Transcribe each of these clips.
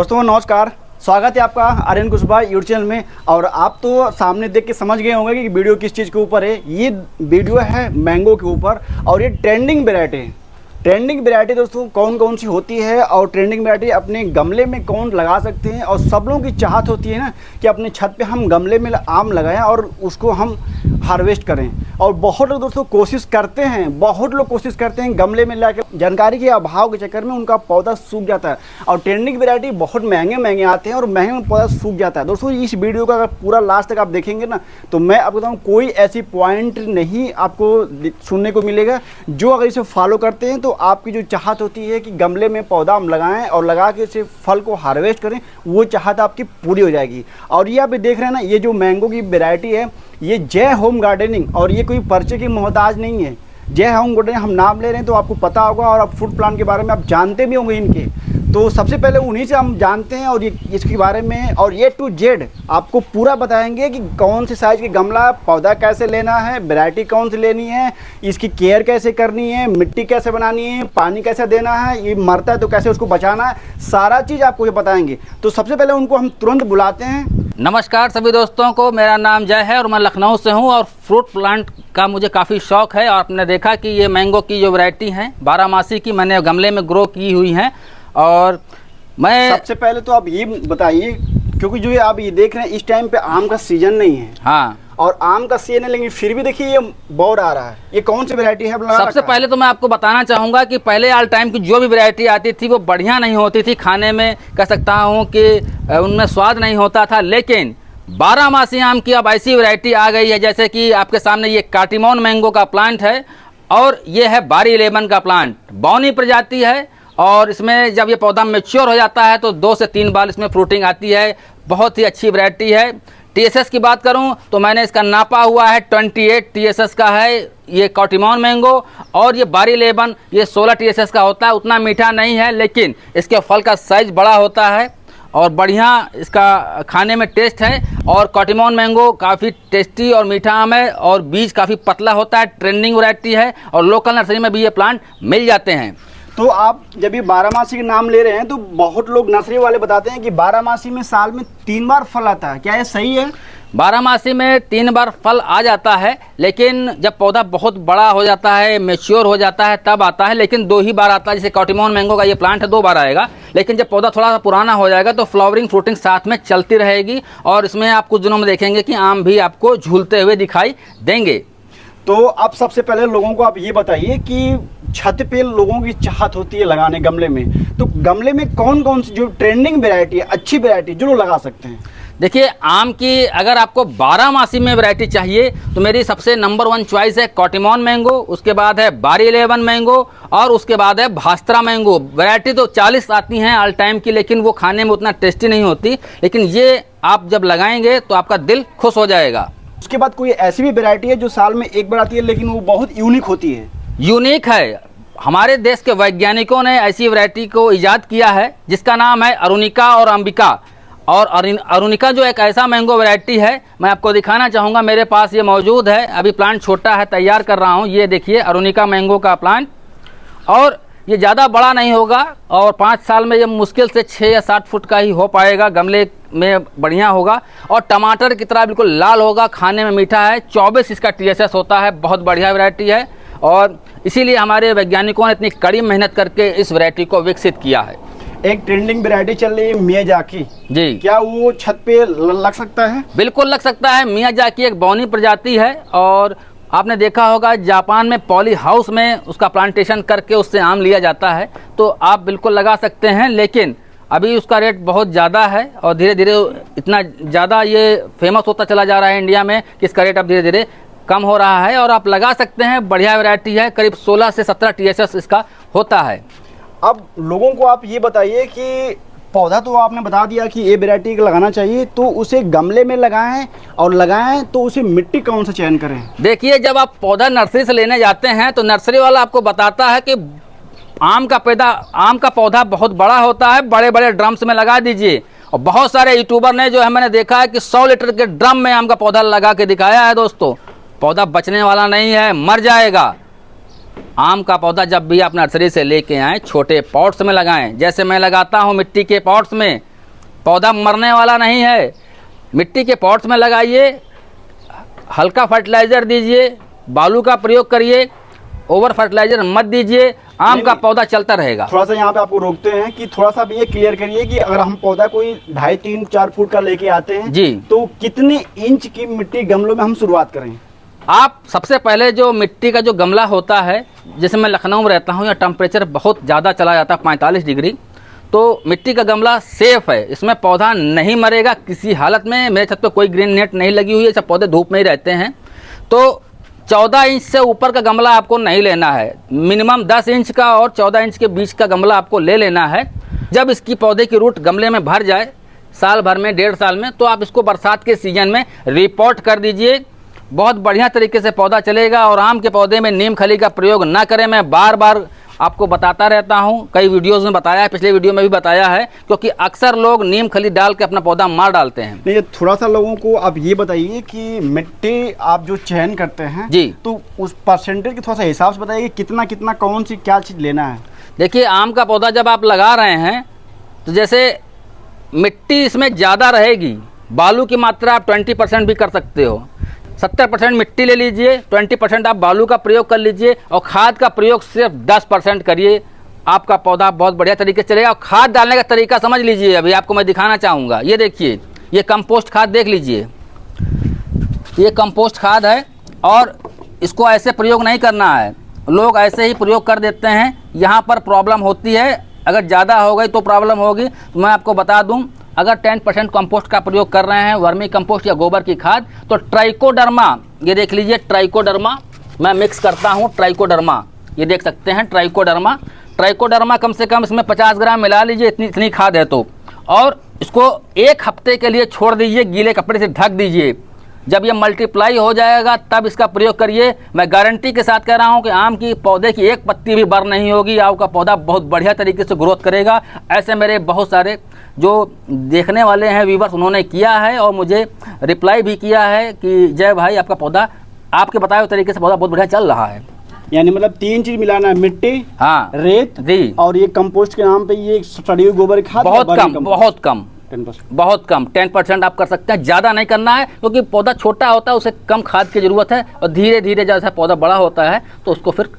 दोस्तों नमस्कार, स्वागत है आपका आर्यन कुशवाहा यूट्यूब चैनल में। और आप तो सामने देख के समझ गए होंगे कि वीडियो किस चीज़ के ऊपर है। ये वीडियो है मैंगो के ऊपर और ये ट्रेंडिंग वैरायटी है। ट्रेंडिंग वैरायटी दोस्तों कौन कौन सी होती है और ट्रेंडिंग वैरायटी अपने गमले में कौन लगा सकते हैं। और सब लोगों की चाहत होती है ना कि अपने छत पे हम गमले में आम लगाएं और उसको हम हार्वेस्ट करें। और बहुत लोग दोस्तों कोशिश करते हैं, बहुत लोग कोशिश करते हैं गमले में लाके, जानकारी के अभाव के चक्कर में उनका पौधा सूख जाता है। और ट्रेंडिंग वैरायटी बहुत महंगे आते हैं और महंगे में पौधा सूख जाता है। दोस्तों इस वीडियो का अगर पूरा लास्ट तक आप देखेंगे ना तो मैं आपको बताऊँ कोई ऐसी पॉइंट नहीं आपको सुनने को मिलेगा जो अगर इसे फॉलो करते हैं तो आपकी जो चाहत होती है कि गमले में पौधा हम लगाएं और लगा के इसे फल को हार्वेस्ट करें, वो चाहत आपकी पूरी हो जाएगी। और ये आप देख रहे हैं ना, ये जो मैंगो की वैरायटी है ये जय होम गार्डनिंग, और ये कोई पर्चे की मोहताज नहीं है। जय होम गार्डनिंग हम नाम ले रहे हैं तो आपको पता होगा और आप फूड प्लांट के बारे में आप जानते भी होंगे इनके। तो सबसे पहले उन्हीं से हम जानते हैं और ये इसके बारे में और ए टू जेड आपको पूरा बताएंगे कि कौन से साइज़ के गमला, पौधा कैसे लेना है, वैरायटी कौन सी लेनी है, इसकी केयर कैसे करनी है, मिट्टी कैसे बनानी है, पानी कैसे देना है, ये मरता है तो कैसे उसको बचाना है, सारा चीज़ आपको ये बताएंगे। तो सबसे पहले उनको हम तुरंत बुलाते हैं। नमस्कार सभी दोस्तों को, मेरा नाम जय है और मैं लखनऊ से हूँ और फ्रूट प्लांट का मुझे काफ़ी शौक़ है। और आपने देखा कि ये मैंगो की जो वैरायटी है 12 की मैंने गमले में ग्रो की हुई हैं। और मैं सबसे पहले तो आप ये बताइए, क्योंकि जो ये आप ये देख रहे हैं इस टाइम पे आम का सीजन नहीं है। हाँ, और आम का सीजन है लेकिन फिर भी देखिए ये बौर आ रहा है। ये कौन सी वैरायटी है? सबसे पहले तो मैं आपको बताना चाहूँगा कि पहले ऑल टाइम की जो भी वैरायटी आती थी वो बढ़िया नहीं होती थी, खाने में कह सकता हूँ कि उनमें स्वाद नहीं होता था। लेकिन 12 आम की अब ऐसी वैरायटी आ गई है, जैसे कि आपके सामने ये काटीमोन मैंगो का प्लांट है और ये है बारी 11 का प्लांट। बौनी प्रजाति है और इसमें जब ये पौधा मैच्योर हो जाता है तो 2 से 3 बार इसमें फ्रूटिंग आती है। बहुत ही अच्छी वैरायटी है। TSS की बात करूं तो मैंने इसका नापा हुआ है 28 TSS का है ये काटीमोन मैंगो। और ये बारी 11 ये 16 TSS का होता है। उतना मीठा नहीं है लेकिन इसके फल का साइज बड़ा होता है और बढ़िया इसका खाने में टेस्ट है। और काटीमोन मैंगो काफ़ी टेस्टी और मीठा आम है और बीज काफ़ी पतला होता है। ट्रेंडिंग वैरायटी है और लोकल नर्सरी में भी ये प्लांट मिल जाते हैं। तो आप जब ये 12 के नाम ले रहे हैं तो बहुत लोग नर्सरी वाले बताते हैं कि 12 में साल में 3 बार फल आता है, क्या ये सही है? 12 में 3 बार फल आ जाता है, लेकिन जब पौधा बहुत बड़ा हो जाता है, मैच्योर हो जाता है तब आता है। लेकिन 2 ही बार आता है। जैसे काटीमोन मैंगो का ये प्लांट है 2 बार आएगा, लेकिन जब पौधा थोड़ा सा पुराना हो जाएगा तो फ्लावरिंग फ्रूटिंग साथ में चलती रहेगी और इसमें आप कुछ दिनों में देखेंगे कि आम भी आपको झूलते हुए दिखाई देंगे। तो अब सबसे पहले लोगों को आप ये बताइए कि छत पे लोगों की चाहत होती है लगाने गमले में, तो गमले में कौन कौन सी जो ट्रेंडिंग वैरायटी है, अच्छी वैरायटी जो लोग लगा सकते हैं? देखिए, आम की अगर आपको 12 में वैरायटी चाहिए तो मेरी सबसे नंबर 1 चॉइस है काटीमोन मैंगो, उसके बाद है बारी 11 मैंगो और उसके बाद है भास्त्रा मैंगो। वैरायटी तो 40 आती हैं ऑल टाइम की, लेकिन वो खाने में उतना टेस्टी नहीं होती। लेकिन ये आप जब लगाएंगे तो आपका दिल खुश हो जाएगा। उसके बाद कोई ऐसी भी वैरायटी है जो साल में 1 बार आती है लेकिन वो बहुत यूनिक होती है? यूनिक है। हमारे देश के वैज्ञानिकों ने ऐसी वैरायटी को इजाद किया है जिसका नाम है अरुणिका और अंबिका। और अरुणिका जो एक ऐसा मैंगो वैरायटी है, मैं आपको दिखाना चाहूँगा, मेरे पास ये मौजूद है। अभी प्लांट छोटा है, तैयार कर रहा हूँ। ये देखिए अरुणिका मैंगो का प्लांट, और ये ज़्यादा बड़ा नहीं होगा और 5 साल में ये मुश्किल से 6 या 7 फुट का ही हो पाएगा। गमले में बढ़िया होगा और टमाटर की तरह बिल्कुल लाल होगा, खाने में मीठा है। 24 इसका TSS होता है। बहुत बढ़िया वैरायटी है और इसीलिए हमारे वैज्ञानिकों ने इतनी कड़ी मेहनत करके इस वैरायटी को विकसित किया है। एक ट्रेंडिंग वैरायटी चल रही है मियाजाकी जी, क्या वो छत पे लग सकता है? बिल्कुल लग सकता है। मियाजाकी एक बौनी प्रजाति है और आपने देखा होगा जापान में पॉली हाउस में उसका प्लांटेशन करके उससे आम लिया जाता है, तो आप बिल्कुल लगा सकते हैं। लेकिन अभी उसका रेट बहुत ज़्यादा है और धीरे धीरे इतना ज़्यादा ये फेमस होता चला जा रहा है इंडिया में कि इसका रेट अब धीरे धीरे कम हो रहा है। और आप लगा सकते हैं, बढ़िया वैरायटी है। करीब 16 से 17 TSS इसका होता है। अब लोगों को आप ये बताइए कि पौधा तो आपने बता दिया कि ये वैरायटी का लगाना चाहिए, तो उसे गमले में लगाएं और लगाएं तो उसे मिट्टी कौन सा चयन करें? देखिए, जब आप पौधा नर्सरी से लेने जाते हैं तो नर्सरी वाला आपको बताता है कि आम का पौधा बहुत बड़ा होता है, बड़े बड़े ड्रम्स में लगा दीजिए। और बहुत सारे यूट्यूबर ने जो है, मैंने देखा है कि 100 लीटर के ड्रम में आम का पौधा लगा के दिखाया है। दोस्तों, पौधा बचने वाला नहीं है, मर जाएगा। आम का पौधा जब भी आप नर्सरी से लेके आएँ छोटे पॉट्स में लगाएं, जैसे मैं लगाता हूँ मिट्टी के पॉट्स में। पौधा मरने वाला नहीं है। मिट्टी के पॉट्स में लगाइए, हल्का फर्टिलाइज़र दीजिए, बालू का प्रयोग करिए, ओवर फर्टिलाइज़र मत दीजिए, आम का पौधा चलता रहेगा। थोड़ा सा यहाँ पे आपको रोकते हैं कि थोड़ा सा भी ये क्लियर करिए कि अगर हम पौधा कोई 2.5, 3, 4 फुट का लेके आते हैं जी, तो कितने इंच की मिट्टी गमलों में हम शुरुआत करें? आप सबसे पहले जो मिट्टी का जो गमला होता है, जैसे मैं लखनऊ में रहता हूँ, या टेम्परेचर बहुत ज़्यादा चला जाता है 45 डिग्री, तो मिट्टी का गमला सेफ़ है, इसमें पौधा नहीं मरेगा किसी हालत में। मेरे छत पे कोई ग्रीन नेट नहीं लगी हुई है, सब पौधे धूप में ही रहते हैं। तो 14 इंच से ऊपर का गमला आपको नहीं लेना है, मिनिमम 10 इंच का और 14 इंच के बीच का गमला आपको ले लेना है। जब इसकी पौधे की रूट गमले में भर जाए, साल भर में, 1.5 साल में, तो आप इसको बरसात के सीजन में रिपोर्ट कर दीजिए, बहुत बढ़िया तरीके से पौधा चलेगा। और आम के पौधे में नीम खली का प्रयोग ना करें, मैं बार बार आपको बताता रहता हूँ, कई वीडियोज़ में बताया है, पिछले वीडियो में भी बताया है, क्योंकि अक्सर लोग नीम खली डाल के अपना पौधा मार डालते हैं। नहीं, थोड़ा सा लोगों को आप ये बताइए कि मिट्टी आप जो चयन करते हैं जी, तो उस परसेंटेज के थोड़ा सा हिसाब से बताइए कि कितना कितना कौन सी क्या चीज़ लेना है। देखिए, आम का पौधा जब आप लगा रहे हैं तो जैसे मिट्टी इसमें ज़्यादा रहेगी, बालू की मात्रा आप 20% भी कर सकते हो। 70% मिट्टी ले लीजिए, 20% आप बालू का प्रयोग कर लीजिए, और खाद का प्रयोग सिर्फ 10% करिए, आपका पौधा बहुत बढ़िया तरीके से चलेगा। और खाद डालने का तरीका समझ लीजिए, अभी आपको मैं दिखाना चाहूँगा। ये देखिए, ये कंपोस्ट खाद देख लीजिए, ये कंपोस्ट खाद है, और इसको ऐसे प्रयोग नहीं करना है, लोग ऐसे ही प्रयोग कर देते हैं। यहाँ पर प्रॉब्लम होती है, अगर ज़्यादा हो गई तो प्रॉब्लम होगी। तो मैं आपको बता दूँ, अगर 10% कंपोस्ट का प्रयोग कर रहे हैं, वर्मी कंपोस्ट या गोबर की खाद, तो ट्राइकोडर्मा, ये देख लीजिए, ट्राइकोडर्मा मैं मिक्स करता हूँ, ट्राइकोडर्मा, ये देख सकते हैं, ट्राइकोडर्मा कम से कम इसमें 50 ग्राम मिला लीजिए, इतनी खाद है तो। और इसको 1 हफ्ते के लिए छोड़ दीजिए, गीले कपड़े से ढक दीजिए। जब ये मल्टीप्लाई हो जाएगा तब इसका प्रयोग करिए। मैं गारंटी के साथ कह रहा हूँ कि आम की पौधे की एक पत्ती भी बर्न नहीं होगी, आपका पौधा बहुत बढ़िया तरीके से ग्रोथ करेगा। ऐसे मेरे बहुत सारे जो देखने वाले हैं व्यूवर्स, उन्होंने किया है और मुझे रिप्लाई भी किया है कि जय भाई, आपका पौधा आपके बताए हुए तरीके से पौधा बहुत बढ़िया चल रहा है। यानी मतलब 3 चीज मिलाना है, मिट्टी, हाँ, रेत जी, और ये कंपोस्ट के नाम पे ये सड़ी हुई गोबर खाद। बहुत कम 10% आप कर सकते हैं, ज़्यादा नहीं करना है, क्योंकि पौधा छोटा होता है, उसे कम खाद की ज़रूरत है। और धीरे धीरे जैसा पौधा बड़ा होता है तो उसको फिर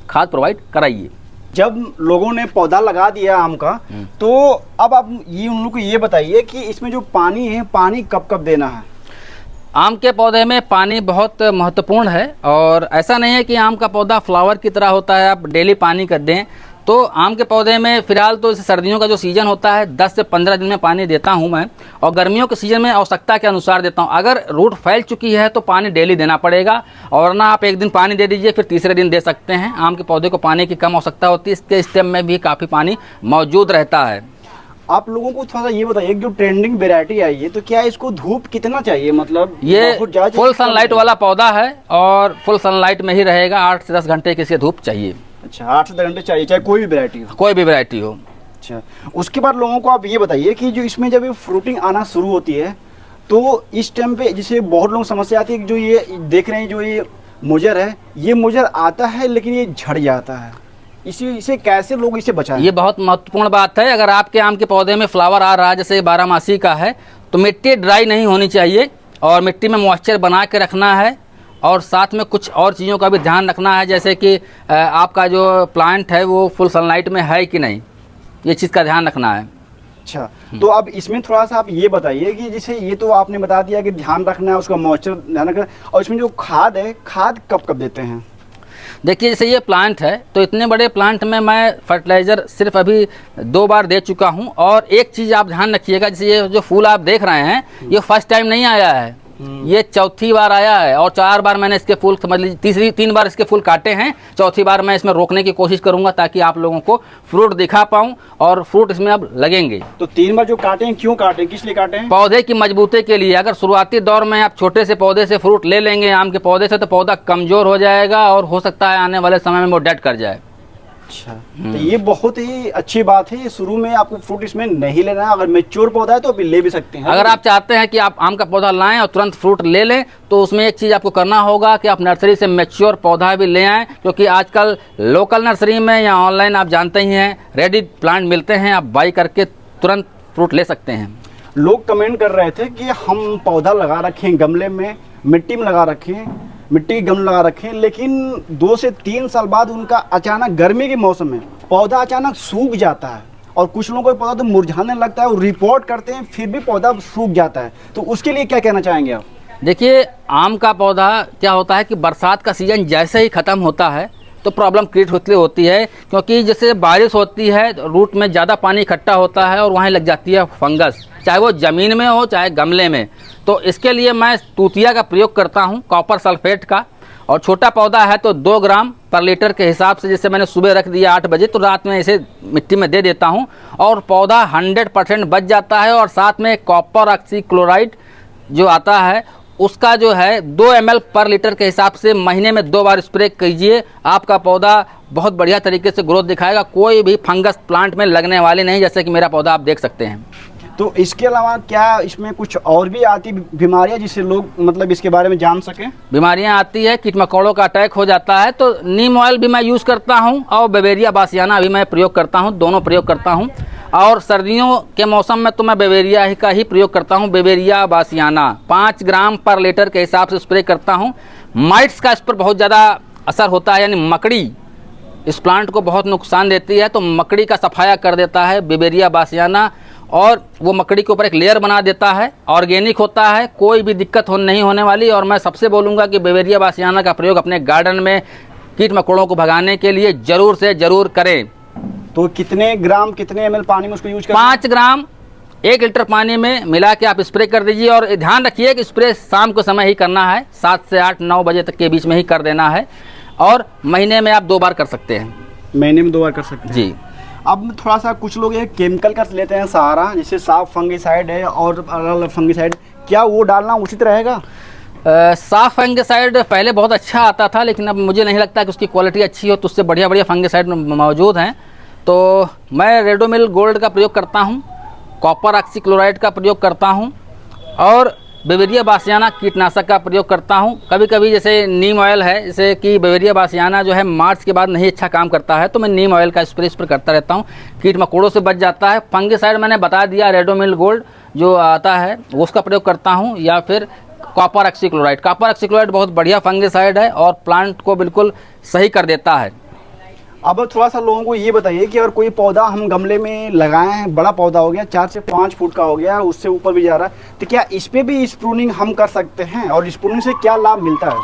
खाद प्रोवाइड कराइए। जब लोगों ने पौधा लगा दिया आम का, तो अब आप ये उन लोगों को ये बताइए कि इसमें जो पानी है, पानी कब कब देना है? आम के पौधे में पानी बहुत महत्वपूर्ण है, और ऐसा नहीं है कि आम का पौधा फ्लावर की तरह होता है आप डेली पानी कर दें। तो आम के पौधे में फ़िलहाल तो सर्दियों का जो सीज़न होता है 10 से 15 दिन में पानी देता हूं मैं, और गर्मियों के सीज़न में आवश्यकता के अनुसार देता हूं। अगर रूट फैल चुकी है तो पानी डेली देना पड़ेगा, और ना आप एक दिन पानी दे दीजिए फिर तीसरे दिन दे सकते हैं। आम के पौधे को पानी की कम आवश्यकता होती है, इसके स्टेम में भी काफ़ी पानी मौजूद रहता है। आप लोगों को थोड़ा सा ये बताइए, जो ट्रेंडिंग वैरायटी आई है, तो क्या इसको धूप कितना चाहिए? मतलब ये फुल सनलाइट वाला पौधा है, और फुल सनलाइट में ही रहेगा, 8 से 10 घंटे की इसकी धूप चाहिए। अच्छा, 8 से 10 घंटे चाहिए, चाहे कोई भी वैरायटी हो? कोई भी वैरायटी हो। अच्छा, उसके बाद लोगों को आप ये बताइए कि जो इसमें जब ये फ्रूटिंग आना शुरू होती है, तो इस टाइम पे जैसे बहुत लोग समस्या आती है कि जो ये देख रहे हैं, जो ये मुजर है, ये मुजर आता है लेकिन ये झड़ जाता है, इसे कैसे लोग इसे बचाएं? ये बहुत महत्वपूर्ण बात है। अगर आपके आम के पौधे में फ्लावर आ रहा है, जैसे 12 का है, तो मिट्टी ड्राई नहीं होनी चाहिए, और मिट्टी में मॉइस्चर बना के रखना है। और साथ में कुछ और चीज़ों का भी ध्यान रखना है, जैसे कि आपका जो प्लांट है वो फुल सनलाइट में है कि नहीं, ये चीज़ का ध्यान रखना है। अच्छा, तो अब इसमें थोड़ा सा आप ये बताइए कि जैसे ये तो आपने बता दिया कि ध्यान रखना है, उसका मॉइस्चर ध्यान रखना है, और इसमें जो खाद है, खाद कब कब देते हैं? देखिए, जैसे ये प्लांट है, तो इतने बड़े प्लांट में मैं फर्टिलाइज़र सिर्फ अभी 2 बार दे चुका हूँ। और एक चीज़ आप ध्यान रखिएगा, जैसे ये जो फूल आप देख रहे हैं, ये फर्स्ट टाइम नहीं आया है, ये चौथी बार आया है। और 4 बार मैंने इसके फूल, समझ लीजिए 3 बार इसके फूल काटे हैं, चौथी बार मैं इसमें रोकने की कोशिश करूंगा, ताकि आप लोगों को फ्रूट दिखा पाऊं, और फ्रूट इसमें अब लगेंगे। तो 3 बार जो काटे हैं, क्यों काटे हैं, किस लिए काटे हैं? पौधे की मजबूती के लिए। अगर शुरुआती दौर में आप छोटे से पौधे से फ्रूट ले लेंगे आम के पौधे से, तो पौधा कमज़ोर हो जाएगा, और हो सकता है आने वाले समय में वो डेड कर जाए। अच्छा, तो ये बहुत ही अच्छी बात है। शुरू में आपको फ्रूट इसमें नहीं लेना है, अगर मैच्योर पौधा है तो अभी ले भी सकते हैं। अगर आप चाहते हैं कि आप आम का पौधा लाएं और तुरंत फ्रूट ले लें, तो उसमें एक चीज़ आपको करना होगा कि आप नर्सरी से मैच्योर पौधा भी ले आएं, क्योंकि आजकल लोकल नर्सरी में या ऑनलाइन आप जानते ही हैं, रेडी प्लांट मिलते हैं, आप बाई करके तुरंत फ्रूट ले सकते हैं। लोग कमेंट कर रहे थे कि हम पौधा लगा रखे हैं गमले में, मिट्टी में लगा रखे हैं, मिट्टी के गमले लगा रखे हैं, लेकिन 2 से 3 साल बाद उनका अचानक गर्मी के मौसम में पौधा अचानक सूख जाता है और कुछ लोगों को पौधा तो मुरझाने लगता है और रिपोर्ट करते हैं फिर भी पौधा सूख जाता है। तो उसके लिए क्या कहना चाहेंगे आप? देखिए, आम का पौधा क्या होता है कि बरसात का सीज़न जैसे ही ख़त्म होता है तो प्रॉब्लम क्रिएट होती है, क्योंकि जैसे बारिश होती है रूट में ज़्यादा पानी इकट्ठा होता है और वहीं लग जाती है फंगस, चाहे वो ज़मीन में हो चाहे गमले में। तो इसके लिए मैं तूतिया का प्रयोग करता हूँ, कॉपर सल्फेट का, और छोटा पौधा है तो 2 ग्राम पर लीटर के हिसाब से, जैसे मैंने सुबह रख दिया 8 बजे तो रात में इसे मिट्टी में दे देता हूँ और पौधा 100% बच जाता है। और साथ में कॉपर ऑक्सीक्लोराइड जो आता है उसका जो है 2 ml पर लीटर के हिसाब से महीने में 2 बार स्प्रे कीजिए। आपका पौधा बहुत बढ़िया तरीके से ग्रोथ दिखाएगा, कोई भी फंगस प्लांट में लगने वाली नहीं, जैसे कि मेरा पौधा आप देख सकते हैं। तो इसके अलावा क्या इसमें कुछ और भी आती बीमारियां जिससे लोग मतलब इसके बारे में जान सकें? बीमारियां आती है, कीट मकोड़ों का अटैक हो जाता है तो नीम ऑयल भी मैं यूज़ करता हूं और बेवेरिया बासियाना भी मैं प्रयोग करता हूं, दोनों प्रयोग करता हूं। और सर्दियों के मौसम में तो मैं बेवेरिया का ही प्रयोग करता हूं, बेवेरिया बासियाना 5 ग्राम पर लीटर के हिसाब से स्प्रे करता हूँ। माइट्स का इस पर बहुत ज़्यादा असर होता है, यानी मकड़ी इस प्लांट को बहुत नुकसान देती है, तो मकड़ी का सफाया कर देता है बेवेरिया बासियाना, और वो मकड़ी के ऊपर एक लेयर बना देता है। ऑर्गेनिक होता है, कोई भी दिक्कत नहीं होने वाली। और मैं सबसे बोलूँगा कि बेवेरिया बासियाना का प्रयोग अपने गार्डन में कीट मकोड़ों को भगाने के लिए ज़रूर से ज़रूर करें। तो कितने ग्राम कितने ml पानी में उसको यूज करें? 5 ग्राम 1 लीटर पानी में मिला के आप स्प्रे कर दीजिए। और ध्यान रखिए कि स्प्रे शाम को समय ही करना है, 7 से 8-9 बजे तक के बीच में ही कर देना है, और महीने में आप 2 बार कर सकते हैं। महीने में 2 बार कर सकते हैं जी। अब थोड़ा सा कुछ लोग ये केमिकल का लेते हैं सहारा, जैसे साफ फंगिसाइड है और अलग अलग फंगिसाइड, क्या वो डालना उचित रहेगा? साफ फंगिसाइड पहले बहुत अच्छा आता था, लेकिन अब मुझे नहीं लगता कि उसकी क्वालिटी अच्छी हो, तो उससे बढ़िया बढ़िया फंगिसाइड मौजूद हैं। तो मैं रेडोमिल गोल्ड का प्रयोग करता हूं, कॉपर ऑक्सीक्लोराइड का प्रयोग करता हूं और बेवेरिया बासियाना कीटनाशक का प्रयोग करता हूं। कभी कभी जैसे नीम ऑयल है, जैसे कि बेवेरिया बासियाना जो है मार्च के बाद नहीं अच्छा काम करता है, तो मैं नीम ऑयल का स्प्रे करता रहता हूं, कीट मकोड़ों से बच जाता है। फंगिसाइड मैंने बता दिया, रेडोमिल गोल्ड जो आता है उसका प्रयोग करता हूं, या फिर कॉपर ऑक्सीक्लोराइड। कॉपर ऑक्सीक्लोराइड बहुत बढ़िया फंगिसाइड है और प्लांट को बिल्कुल सही कर देता है। अब थोड़ा सा लोगों को ये बताइए कि अगर कोई पौधा हम गमले में लगाए हैं, बड़ा पौधा हो गया, 4 से 5 फुट का हो गया, उससे ऊपर भी जा रहा है, तो क्या इस पे भी स्प्रूनिंग हम कर सकते हैं और स्प्रूनिंग से क्या लाभ मिलता है?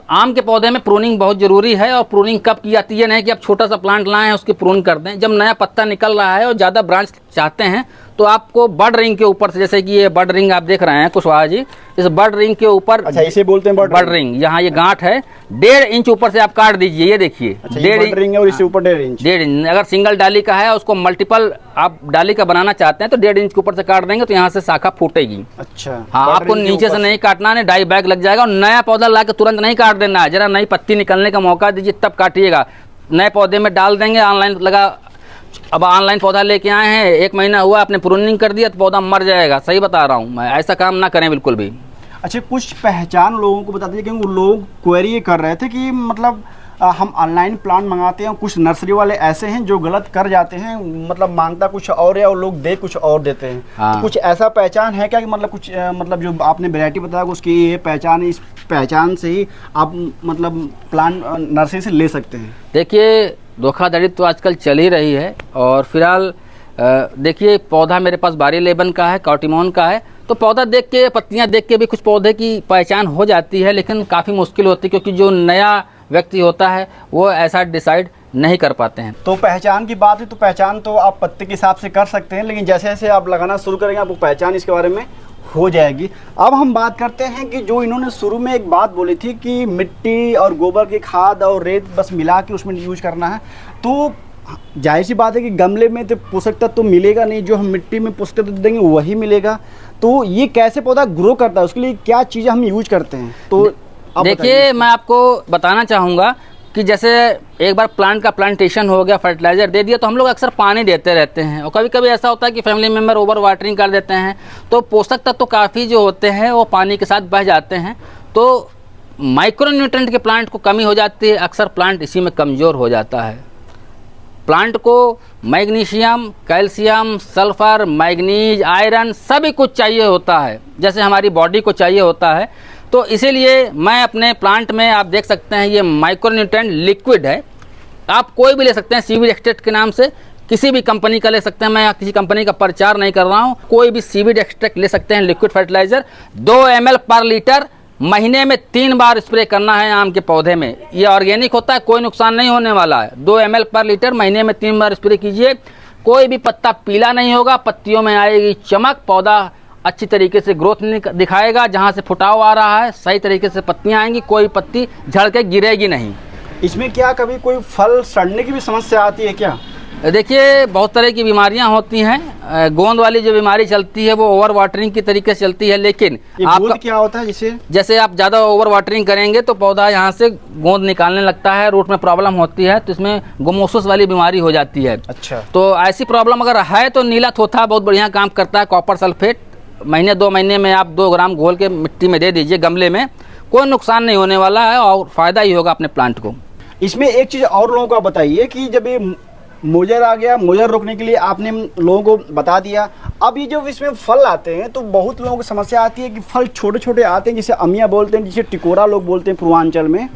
आम के पौधे में प्रूनिंग बहुत ज़रूरी है। और प्रूनिंग कब की जाती है, नहीं कि आप छोटा सा प्लांट लाएं हैं उसकी प्रून कर दें। जब नया पत्ता निकल रहा है और ज़्यादा ब्रांच चाहते हैं तो आपको बड रिंग के ऊपर से, जैसे कि ये बड रिंग आप देख रहे हैं कुशवाहा जी, इस बड रिंग के ऊपर, अच्छा इसे बोलते हैं बड रिंग, यहाँ ये गांठ है, 1.5 इंच ऊपर से आप काट दीजिए। ये देखिए, अच्छा, 1.5 रिंग है और इससे ऊपर 1.5 इंच। अगर सिंगल डाली का है उसको मल्टीपल आप डाली का बनाना चाहते हैं तो 1.5 इंच के ऊपर से काट देंगे तो यहाँ से शाखा फूटेगी। अच्छा हाँ, आपको नीचे से नहीं काटना, नहीं डाई बैग लग जाएगा। और नया पौधा ला के तुरंत नहीं काट देना है, जरा नई पत्ती निकलने का मौका दीजिए तब काटिएगा। नए पौधे में डाल देंगे, ऑनलाइन लगा, अब ऑनलाइन पौधा लेके आए हैं, 1 महीना हुआ, आपने प्रूनिंग कर दिया तो पौधा मर जाएगा। सही बता रहा हूँ मैं, ऐसा काम ना करें बिल्कुल भी। अच्छा, कुछ पहचान लोगों को बता दीजिए, क्योंकि लोग क्वेरी ये कर रहे थे कि मतलब हम ऑनलाइन प्लांट मंगाते हैं, कुछ नर्सरी वाले ऐसे हैं जो गलत कर जाते हैं, मतलब मांगता कुछ और है और लोग दे कुछ और देते हैं। हाँ। तो कुछ ऐसा पहचान है क्या कि मतलब कुछ मतलब जो आपने वैरायटी बताया उसकी ये पहचान है, इस पहचान से ही आप मतलब प्लांट नर्सरी से ले सकते हैं? देखिए, धोखाधड़ी तो आजकल चल ही रही है। और फिलहाल देखिए, पौधा मेरे पास बारी लेबन का है, कॉटिमोन का है, तो पौधा देख के, पत्तियां देख के भी कुछ पौधे की पहचान हो जाती है, लेकिन काफ़ी मुश्किल होती है क्योंकि जो नया व्यक्ति होता है वो ऐसा डिसाइड नहीं कर पाते हैं। तो पहचान की बात है, तो पहचान तो आप पत्ते के हिसाब से कर सकते हैं, लेकिन जैसे जैसे आप लगाना शुरू करेंगे आपको पहचान इसके बारे में हो जाएगी। अब हम बात करते हैं कि जो इन्होंने शुरू में एक बात बोली थी कि मिट्टी और गोबर की खाद और रेत बस मिला के उसमें यूज करना है, तो जाहिर सी बात है कि गमले में तो पोषक तत्व तो मिलेगा नहीं, जो हम मिट्टी में पोषक तत्व देंगे वही मिलेगा। तो ये कैसे पौधा ग्रो करता है, उसके लिए क्या चीज़ें हम यूज करते हैं? तो देखिए, मैं आपको बताना चाहूँगा कि जैसे एक बार प्लांट का प्लांटेशन हो गया, फर्टिलाइज़र दे दिया, तो हम लोग अक्सर पानी देते रहते हैं और कभी कभी ऐसा होता है कि फैमिली मेम्बर ओवर वाटरिंग कर देते हैं, तो पोषक तत्व तो काफ़ी जो होते हैं वो पानी के साथ बह जाते हैं, तो माइक्रो न्यूट्रेंट के प्लांट को कमी हो जाती है, अक्सर प्लांट इसी में कमज़ोर हो जाता है। प्लांट को magnesium, calcium, sulphur, manganese, iron सभी कुछ चाहिए होता है, जैसे हमारी बॉडी को चाहिए होता है। तो इसीलिए मैं अपने प्लांट में, आप देख सकते हैं ये माइक्रोन्यूट्रिएंट लिक्विड है, आप कोई भी ले सकते हैं, सीवीड एक्सट्रैक्ट के नाम से किसी भी कंपनी का ले सकते हैं। मैं किसी कंपनी का प्रचार नहीं कर रहा हूँ, कोई भी सीवीड एक्सट्रैक्ट ले सकते हैं, लिक्विड फर्टिलाइजर 2 ml पर लीटर, महीने में 3 बार स्प्रे करना है आम के पौधे में। ये ऑर्गेनिक होता है, कोई नुकसान नहीं होने वाला है। 2 ml पर लीटर, महीने में 3 बार स्प्रे कीजिए। कोई भी पत्ता पीला नहीं होगा, पत्तियों में आएगी चमक, पौधा अच्छी तरीके से ग्रोथ दिखाएगा, जहाँ से फुटाव आ रहा है सही तरीके से पत्तियाँ आएंगी, कोई पत्ती झड़ के गिरेगी नहीं। इसमें क्या कभी कोई फल सड़ने की भी समस्या आती है क्या? देखिए बहुत तरह की बीमारियां होती हैं। गोंद वाली जो बीमारी चलती है वो ओवर वाटरिंग की तरीके से चलती है, लेकिन आपका क्या होता है जिसे, जैसे आप ज़्यादा ओवर वाटरिंग करेंगे तो पौधा यहाँ से गोंद निकालने लगता है, रूट में प्रॉब्लम होती है, तो इसमें गोमोसस वाली बीमारी हो जाती है। अच्छा, तो ऐसी प्रॉब्लम अगर है तो नीला थोथा बहुत बढ़िया काम करता है। कॉपर सल्फेट महीने 2 महीने में आप 2 ग्राम घोल के मिट्टी में दे दीजिए गमले में, कोई नुकसान नहीं होने वाला है और फ़ायदा ही होगा अपने प्लांट को। इसमें एक चीज़ और लोगों को बताइए कि जब ये मोजर आ गया, मोजर रोकने के लिए आपने लोगों को बता दिया, अब ये जो इसमें फल आते हैं तो बहुत लोगों को समस्या आती है कि फल छोटे छोटे आते हैं, जिसे अमिया बोलते हैं, जिसे टिकोरा लोग बोलते हैं पूर्वांचल में,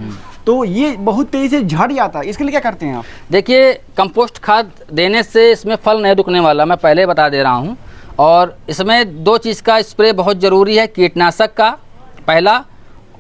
तो ये बहुत तेज़ी से झड़ जाता है। इसके लिए क्या करते हैं आप? देखिए कंपोस्ट खाद देने से इसमें फल नहीं रुकने वाला, मैं पहले बता दे रहा हूँ। और इसमें 2 चीज़ का स्प्रे बहुत ज़रूरी है, कीटनाशक का पहला,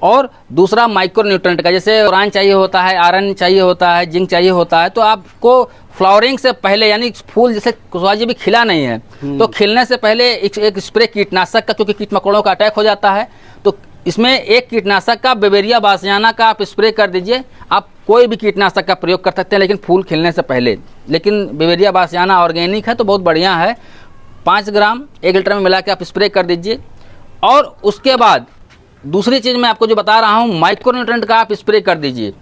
और दूसरा माइक्रोन्यूट्रेंट का। जैसे बोरान चाहिए होता है, आयरन चाहिए होता है, जिंक चाहिए होता है, तो आपको फ्लावरिंग से पहले, यानी फूल जैसे कुशवाहा जी भी खिला नहीं है तो खिलने से पहले एक स्प्रे कीटनाशक का, क्योंकि कीट मकोड़ों का अटैक हो जाता है, तो इसमें एक कीटनाशक का बेवेरिया बासियाना का आप स्प्रे कर दीजिए। आप कोई भी कीटनाशक का प्रयोग कर सकते हैं, लेकिन फूल खिलने से पहले। लेकिन बेवेरिया बासियाना ऑर्गेनिक है तो बहुत बढ़िया है, 5 ग्राम 1 लीटर में मिला के आप स्प्रे कर दीजिए। और उसके बाद दूसरी चीज़ मैं आपको जो बता रहा हूँ, माइक्रोन्यूट्रेंट का आप स्प्रे कर दीजिए।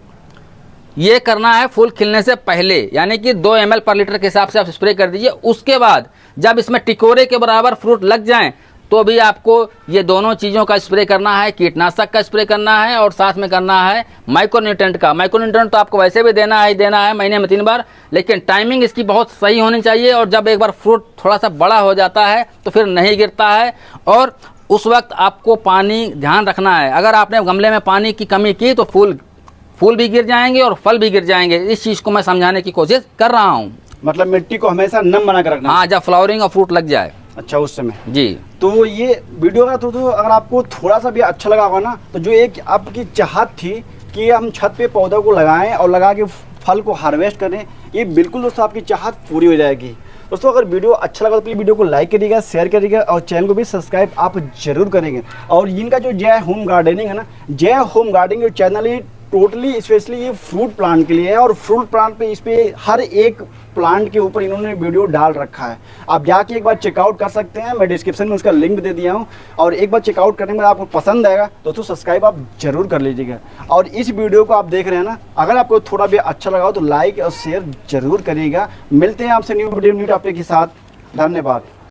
ये करना है फूल खिलने से पहले, यानी कि 2 ml पर लीटर के हिसाब से आप स्प्रे कर दीजिए। उसके बाद जब इसमें टिकोरे के बराबर फ्रूट लग जाएं तो भी आपको ये दोनों चीज़ों का स्प्रे करना है, कीटनाशक का स्प्रे करना है और साथ में करना है माइक्रोन्यूट्रेंट का। माइक्रोन्यूट्रेंट तो आपको वैसे भी देना है महीने में 3 बार, लेकिन टाइमिंग इसकी बहुत सही होनी चाहिए। और जब एक बार फ्रूट थोड़ा सा बड़ा हो जाता है तो फिर नहीं गिरता है, और उस वक्त आपको पानी ध्यान रखना है। अगर आपने गमले में पानी की कमी की तो फूल भी गिर जाएंगे और फल भी गिर जाएंगे। इस चीज़ को मैं समझाने की कोशिश कर रहा हूँ। मतलब मिट्टी को हमेशा नम बना कर रखना। हाँ, जब फ्लावरिंग और फ्रूट लग जाए। अच्छा, उस समय जी। तो ये वीडियो का तो अगर आपको थोड़ा सा भी अच्छा लगा होगा ना, तो जो एक आपकी चाहत थी कि हम छत पे पौधों को लगाएं और लगा के फल को हार्वेस्ट करें, ये बिल्कुल दोस्तों आपकी चाहत पूरी हो जाएगी। दोस्तों अगर वीडियो अच्छा लगा तो प्लीज़ वीडियो को लाइक करिएगा, शेयर करिएगा और चैनल को भी सब्सक्राइब आप जरूर करेंगे। और इनका जो जय होम गार्डनिंग है ना, जय होम गार्डनिंग जो चैनल है टोटली स्पेशली ये फ्रूट प्लांट के लिए है, और फ्रूट प्लांट पे इस पे हर एक प्लांट के ऊपर इन्होंने वीडियो डाल रखा है। आप जाके एक बार चेकआउट कर सकते हैं, मैं डिस्क्रिप्शन में उसका लिंक दे दिया हूँ। और एक बार चेकआउट करने में आपको पसंद आएगा दोस्तों सब्सक्राइब आप जरूर कर लीजिएगा। और इस वीडियो को आप देख रहे हैं ना, अगर आपको थोड़ा भी अच्छा लगा हो तो लाइक और शेयर जरूर करिएगा। मिलते हैं आपसे न्यू वीडियो न्यू टॉपिक के साथ। धन्यवाद।